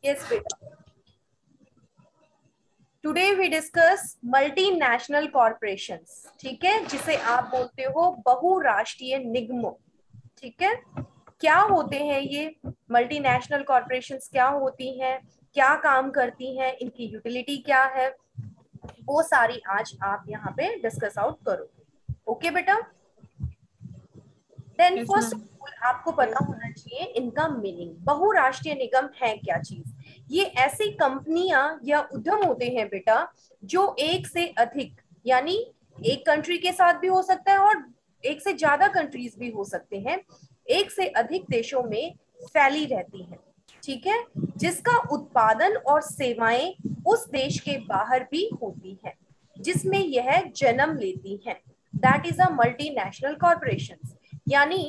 Yes बेटा, today we discuss multinational corporations, ठीक है, जिसे आप बोलते हो बहुराष्ट्रीय निगमों। ठीक है, क्या होते हैं ये मल्टीनेशनल कॉरपोरेशंस, क्या होती हैं, क्या काम करती हैं, इनकी यूटिलिटी क्या है, वो सारी आज आप यहाँ पे डिस्कस आउट करोगे। ओके बेटा। Then yes first ma'am. Of all आपको पता होना चाहिए इनका मीनिंग। बहुराष्ट्रीय निगम है क्या चीज? ये ऐसी कंपनियां या उद्यम होते हैं बेटा जो एक से अधिक, यानी एक कंट्री के साथ भी हो सकता है और एक से ज्यादा कंट्रीज भी हो सकते हैं, एक से अधिक देशों में फैली रहती हैं। ठीक है, जिसका उत्पादन और सेवाएं उस देश के बाहर भी होती हैं जिसमें यह जन्म लेती हैं। That is a multinational corporation. यानी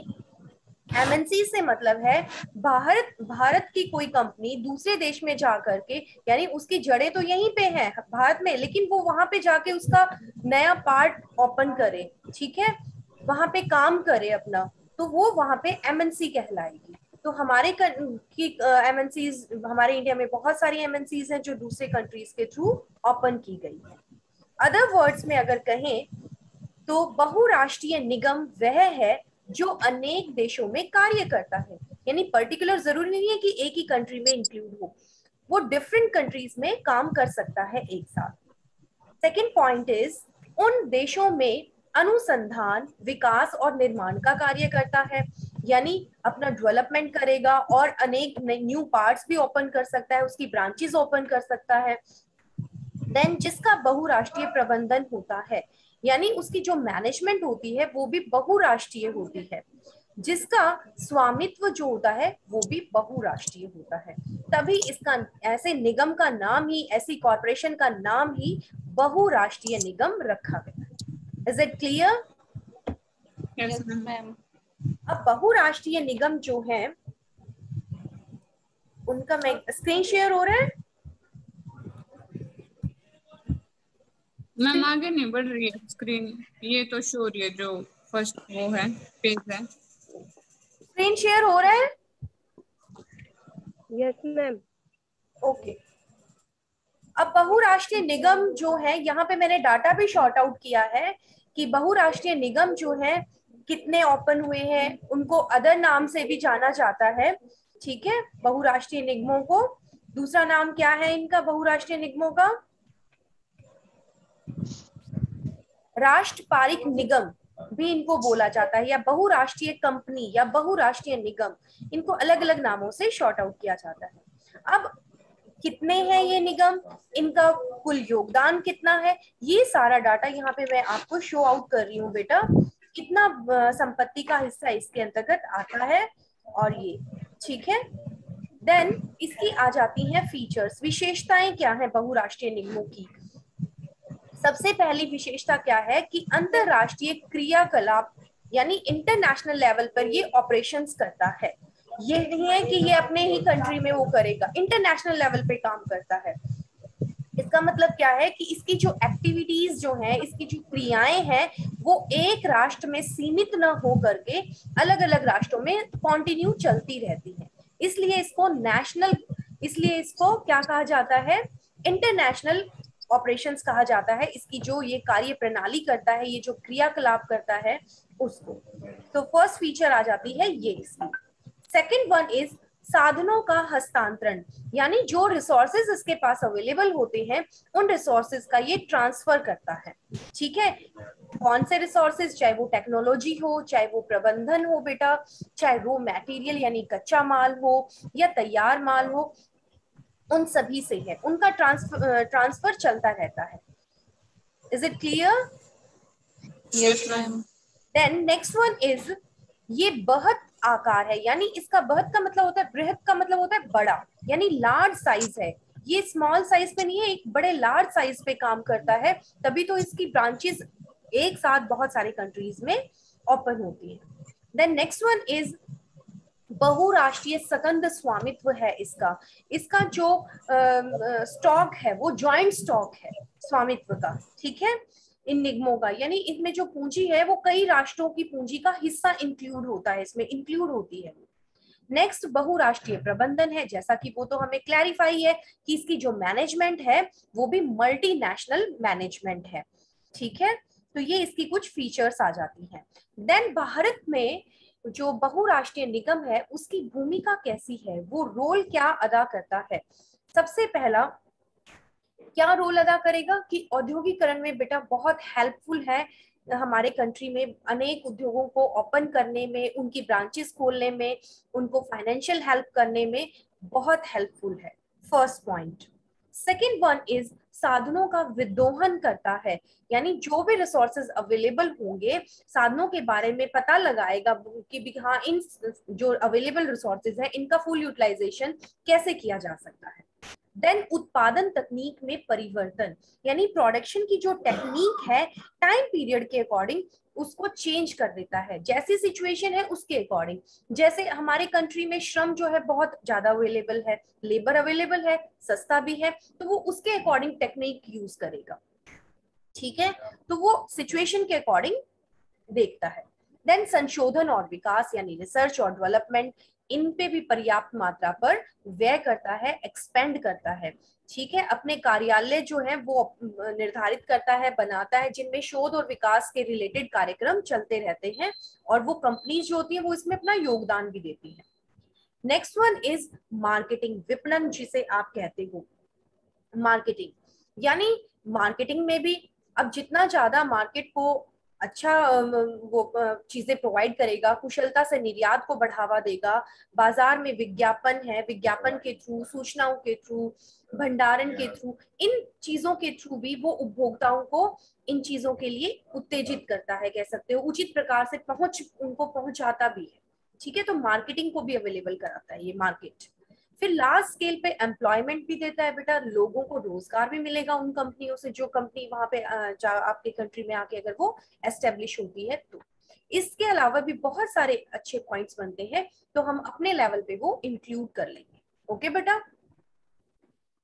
एमएनसी से मतलब है भारत भारत की कोई कंपनी दूसरे देश में जा करके, यानी उसकी जड़ें तो यहीं पे हैं भारत में, लेकिन वो वहां पे जाके उसका नया पार्ट ओपन करे, ठीक है, वहां पे काम करे अपना, तो वो वहां पे एमएनसी कहलाएगी। तो हमारे एमएनसीज, हमारे इंडिया में बहुत सारी एमएनसीज हैं जो दूसरे कंट्रीज के थ्रू ओपन की गई है। अदर वर्ड्स में अगर कहें तो बहुराष्ट्रीय निगम वह है जो अनेक देशों में कार्य करता है, यानी पर्टिकुलर जरूरी नहीं है कि एक ही कंट्री में इंक्लूड हो, वो डिफरेंट कंट्रीज में काम कर सकता है एक साथ। सेकेंड पॉइंट इज उन देशों में अनुसंधान, विकास और निर्माण का कार्य करता है, यानी अपना डेवलपमेंट करेगा और अनेक न्यू पार्ट्स भी ओपन कर सकता है, उसकी ब्रांचेस ओपन कर सकता है। देन जिसका बहुराष्ट्रीय प्रबंधन होता है, यानी उसकी जो मैनेजमेंट होती है वो भी बहुराष्ट्रीय होती है, जिसका स्वामित्व जो होता है वो भी बहुराष्ट्रीय होता है। तभी इसका, ऐसे निगम का नाम ही, ऐसी कॉरपोरेशन का नाम ही बहुराष्ट्रीय निगम रखा गया। Is it clear? Yes ma'am. अब बहुराष्ट्रीय निगम जो है उनका, मैं स्क्रीन शेयर हो रहा है? मैम आगे नहीं बढ़ रही है स्क्रीन, ये तो शो हो रही है जो फर्स्ट वो है पेज है। स्क्रीन शेयर हो रहा है? Yes ma'am. ओके। अब बहुराष्ट्रीय निगम जो है, यहाँ पे मैंने डाटा भी शॉर्ट आउट किया है कि बहुराष्ट्रीय निगम जो है कितने ओपन हुए हैं, उनको अदर नाम से भी जाना जाता है। ठीक है, बहुराष्ट्रीय निगमों को दूसरा नाम क्या है इनका, बहुराष्ट्रीय निगमों का? राष्ट्रपारिक निगम भी इनको बोला जाता है, या बहुराष्ट्रीय कंपनी या बहुराष्ट्रीय निगम, इनको अलग अलग नामों से शॉर्ट आउट किया जाता है। अब कितने हैं ये निगम, इनका कुल योगदान कितना है, ये सारा डाटा यहाँ पे मैं आपको शो आउट कर रही हूँ बेटा, कितना संपत्ति का हिस्सा इसके अंतर्गत आता है, और ये ठीक है। देन इसकी आ जाती हैं फीचर्स, विशेषताएं क्या है बहुराष्ट्रीय निगमों की। सबसे पहली विशेषता क्या है कि अंतरराष्ट्रीय क्रियाकलाप, यानी इंटरनेशनल लेवल पर ये ऑपरेशंस करता है। ये नहीं है कि ये अपने ही कंट्री में वो करेगा, इंटरनेशनल लेवल पे काम करता है। इसका मतलब क्या है कि इसकी जो एक्टिविटीज जो है, इसकी जो क्रियाएं हैं, वो एक राष्ट्र में सीमित न हो करके अलग अलग राष्ट्रों में कंटिन्यू चलती रहती है। इसलिए इसको नेशनल, इसलिए इसको क्या कहा जाता है, इंटरनेशनल ऑपरेशंस कहा जाता है। इसकी जो ये कार्य प्रणाली करता है, ये जो क्रियाकलाप करता है उसको। तो फर्स्ट फीचर आ जाती है ये इसकी। सेकेंड वन इज साधनों का हस्तांतरण, यानी जो रिसोर्सेज इसके पास अवेलेबल होते हैं उन रिसोर्सेज का ये ट्रांसफर करता है। ठीक है, कौन से रिसोर्सेज, चाहे वो टेक्नोलॉजी हो, चाहे वो प्रबंधन हो बेटा, चाहे वो मटेरियल यानी कच्चा माल हो या तैयार माल हो, उन सभी से है, उनका ट्रांसफर चलता रहता है। Is it clear? Yes ma'am. Then next one is ये बृहत आकार है, यानी इसका बृहत का मतलब होता है, बृहत का मतलब होता है बड़ा, यानी लार्ज साइज है। ये स्मॉल साइज पे नहीं है, एक बड़े लार्ज साइज पे काम करता है, तभी तो इसकी ब्रांचेस एक साथ बहुत सारे कंट्रीज में ओपन होती है। देन नेक्स्ट वन इज बहुराष्ट्रीय सकंद स्वामित्व है इसका। इसका जो स्टॉक है वो जॉइंट स्टॉक है स्वामित्व का, ठीक है, इन निगमों का, यानी इसमें जो पूंजी है वो कई राष्ट्रों की पूंजी का हिस्सा इंक्लूड होता है, इसमें इंक्लूड होती है। नेक्स्ट बहुराष्ट्रीय प्रबंधन है, जैसा कि वो तो हमें क्लैरिफाई है कि इसकी जो मैनेजमेंट है वो भी मल्टीनेशनल मैनेजमेंट है, ठीक है। तो ये इसकी कुछ फीचर्स आ जाती हैं। देन भारत में जो बहुराष्ट्रीय निगम है उसकी भूमिका कैसी है, वो रोल क्या अदा करता है। सबसे पहला क्या रोल अदा करेगा कि औद्योगिकरण में बेटा बहुत हेल्पफुल है, हमारे कंट्री में अनेक उद्योगों को ओपन करने में, उनकी ब्रांचेस खोलने में, उनको फाइनेंशियल हेल्प करने में बहुत हेल्पफुल है, first point. Second one is साधनों का विदोहन करता है, यानी जो भी रिसोर्सेज अवेलेबल होंगे साधनों के बारे में पता लगाएगा कि हाँ इन जो अवेलेबल रिसोर्सेज है इनका फुल यूटिलाइजेशन कैसे किया जा सकता है। देन उत्पादन तकनीक में परिवर्तन, यानी प्रोडक्शन की जो टेक्निक है टाइम पीरियड के अकॉर्डिंग उसको चेंज कर देता है, जैसी सिचुएशन है उसके अकॉर्डिंग। जैसे हमारे कंट्री में श्रम जो है बहुत ज्यादा अवेलेबल है, लेबर अवेलेबल है, सस्ता भी है, तो वो उसके अकॉर्डिंग टेक्निक यूज करेगा, ठीक है। तो वो सिचुएशन के अकॉर्डिंग देखता है। देन संशोधन और विकास यानी रिसर्च और डेवलपमेंट, इन पे भी पर्याप्त मात्रा पर व्यय करता है, एक्सपेंड करता है, ठीक है। अपने कार्यालय जो है वो निर्धारित करता है, बनाता है, जिनमें शोध और विकास के रिलेटेड कार्यक्रम चलते रहते हैं, और वो कंपनीज जो होती है वो इसमें अपना योगदान भी देती है। नेक्स्ट वन इज मार्केटिंग, विपणन जिसे आप कहते हो। मार्केटिंग यानी मार्केटिंग में भी अब जितना ज्यादा मार्केट को अच्छा वो चीजें प्रोवाइड करेगा, कुशलता से निर्यात को बढ़ावा देगा, बाजार में विज्ञापन है, विज्ञापन के थ्रू, सूचनाओं के थ्रू, भंडारण के थ्रू, इन चीजों के थ्रू भी वो उपभोक्ताओं को इन चीजों के लिए उत्तेजित करता है, कह सकते हो उचित प्रकार से उनको पहुंचाता भी है, ठीक है। तो मार्केटिंग को भी अवेलेबल कराता है ये मार्केट। फिर लार्ज स्केल पे एम्प्लॉयमेंट भी देता है बेटा, लोगों को रोजगार भी मिलेगा उन कंपनियों से जो कंपनी वहां पे आपके कंट्री में आके अगर वो एस्टेब्लिश होती है तो। इसके अलावा भी बहुत सारे अच्छे पॉइंट्स बनते हैं, तो हम अपने लेवल पे वो इंक्लूड कर लेंगे, ओके बेटा।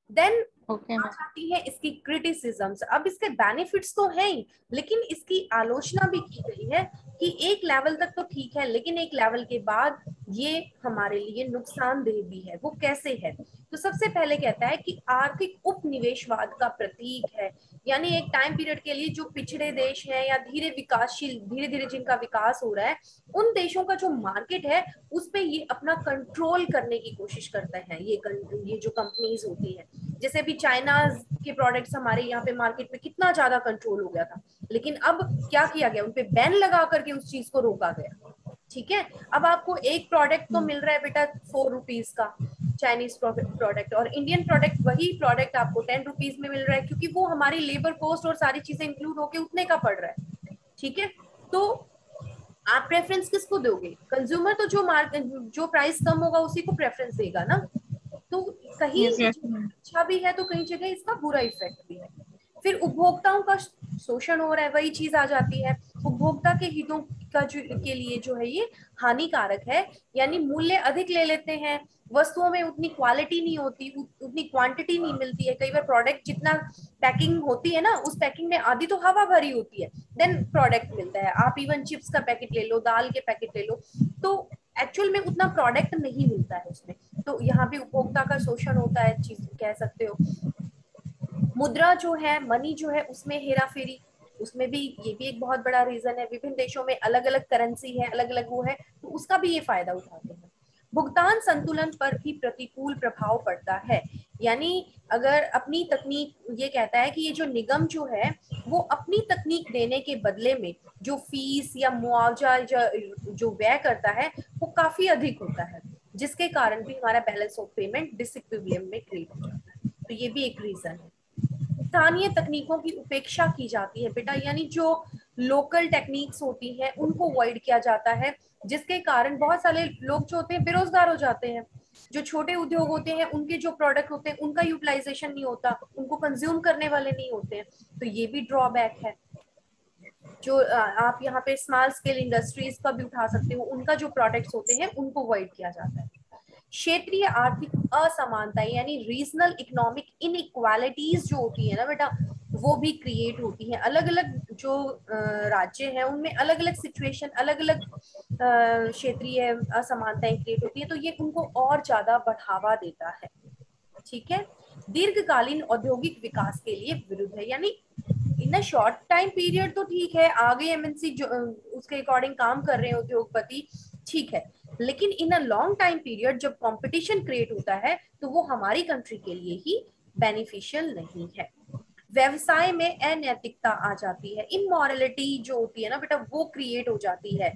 देन ओके आ जाती है इसकी क्रिटिसिज्म्स। अब इसके बेनिफिट्स तो हैं ही, लेकिन इसकी आलोचना भी की गई है कि एक लेवल तक तो ठीक है, लेकिन एक लेवल के बाद ये हमारे लिए नुकसानदेह भी है। वो कैसे है, तो सबसे पहले कहता है कि आर्थिक उपनिवेशवाद का प्रतीक है, यानी एक टाइम पीरियड के लिए जो पिछड़े देश हैं या धीरे धीरे जिनका विकास हो रहा है, उन देशों का जो मार्केट है उस पे ये अपना कंट्रोल करने की कोशिश करते हैं, ये जो कंपनीज होती है। जैसे भी चाइना के प्रोडक्ट्स हमारे यहाँ पे मार्केट में कितना ज्यादा कंट्रोल हो गया था, लेकिन अब क्या किया गया, उनपे बैन लगा करके उस चीज को रोका गया, ठीक है। अब आपको एक प्रोडक्ट तो मिल रहा है बेटा 4 रुपीज का, चाइनीज प्रोडक्ट, और इंडियन प्रोडक्ट वही प्रोडक्ट आपको 10 रुपीज में मिल रहा है, क्योंकि वो हमारी लेबर कॉस्ट और सारी चीजें इंक्लूड होके उतने का पड़ रहा है, ठीक है। तो आप प्रेफरेंस किसको दोगे, कंज्यूमर तो जो प्राइस कम होगा उसी को प्रेफरेंस देगा ना। तो कहीं यस यस। अच्छा भी है तो कहीं जगह इसका बुरा इफेक्ट भी है। फिर उपभोक्ताओं का शोषण हो रहा है, वही चीज आ जाती है, उपभोक्ता के हितों का के लिए जो है ये हानिकारक है, यानी मूल्य अधिक ले लेते हैं, वस्तुओं में उतनी क्वालिटी नहीं होती, उतनी क्वांटिटी नहीं मिलती है, कई बार प्रोडक्ट जितना पैकिंग होती है ना उस पैकिंग में आधी तो हवा भरी होती है, देन प्रोडक्ट मिलता है। आप इवन चिप्स का पैकेट ले लो, दाल के पैकेट ले लो, तो एक्चुअल में उतना प्रोडक्ट नहीं मिलता है उसमें, तो यहाँ भी उपभोक्ता का शोषण होता है, चीज कह सकते हो। मुद्रा जो है, मनी जो है, उसमें हेरा फेरी, उसमें भी ये भी एक बहुत बड़ा रीजन है, विभिन्न देशों में अलग अलग करेंसी है, अलग अलग वो है, तो उसका भी ये फायदा उठाते हैं। भुगतान संतुलन पर भी प्रतिकूल प्रभाव पड़ता है, यानी अगर अपनी तकनीक, ये कहता है कि ये जो निगम जो है वो अपनी तकनीक देने के बदले में जो फीस या मुआवजा जो व्यय करता है वो काफी अधिक होता है, जिसके कारण भी हमारा बैलेंस ऑफ पेमेंट डिसइक्विलिब्रियम में क्रिएट हो जाता है, तो ये भी एक रीजन है। स्थानीय तकनीकों की उपेक्षा की जाती है बेटा, यानी जो लोकल टेक्निक्स होती हैं उनको अवॉइड किया जाता है, जिसके कारण बहुत सारे लोग जो होते हैं बेरोजगार हो जाते हैं। जो छोटे उद्योग होते हैं उनके जो प्रोडक्ट होते हैं उनका यूटिलाइजेशन नहीं होता, उनको कंज्यूम करने वाले नहीं होते हैं, तो ये भी ड्रॉबैक है। जो आप यहाँ पे स्मॉल स्केल इंडस्ट्रीज का भी उठा सकते हो, उनका जो प्रोडक्ट्स होते हैं उनको अवॉइड किया जाता है। क्षेत्रीय आर्थिक असमानता यानी रीजनल इकोनॉमिक इनइक्वालिटीज जो होती है ना बेटा, वो भी क्रिएट होती है। अलग अलग जो राज्य हैं उनमें अलग अलग सिचुएशन, अलग अलग क्षेत्रीय असमानताएं क्रिएट होती है, तो ये उनको और ज्यादा बढ़ावा देता है। ठीक है, दीर्घकालीन औद्योगिक विकास के लिए विरुद्ध है, यानी इन शॉर्ट टाइम पीरियड तो ठीक है, आगे एमएनसी जो उसके अकॉर्डिंग काम कर रहे हैं उद्योगपति, ठीक है, लेकिन इन अ लॉन्ग टाइम पीरियड जब कंपटीशन क्रिएट होता है तो वो हमारी कंट्री के लिए ही बेनिफिशियल नहीं है। व्यवसाय में अनैतिकता आ जाती है, इमोरलिटी जो होती है ना बेटा वो क्रिएट हो जाती है,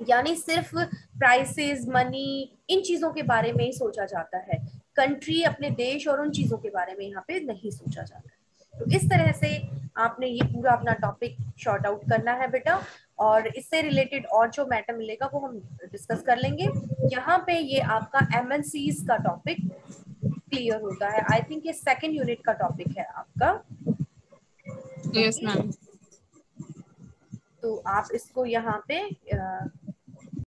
यानी सिर्फ प्राइसेस, मनी, इन चीजों के बारे में ही सोचा जाता है, कंट्री, अपने देश और उन चीजों के बारे में यहाँ पे नहीं सोचा जाता है। तो इस तरह से आपने ये पूरा अपना टॉपिक शॉर्ट आउट करना है बेटा, और इससे रिलेटेड और जो मैटर मिलेगा वो हम डिस्कस कर लेंगे। यहाँ पे ये आपका एमएनसीज का टॉपिक क्लियर होता है। आई थिंक ये सेकेंड यूनिट का टॉपिक है आपका। Yes ma'am. तो आप इसको यहाँ पे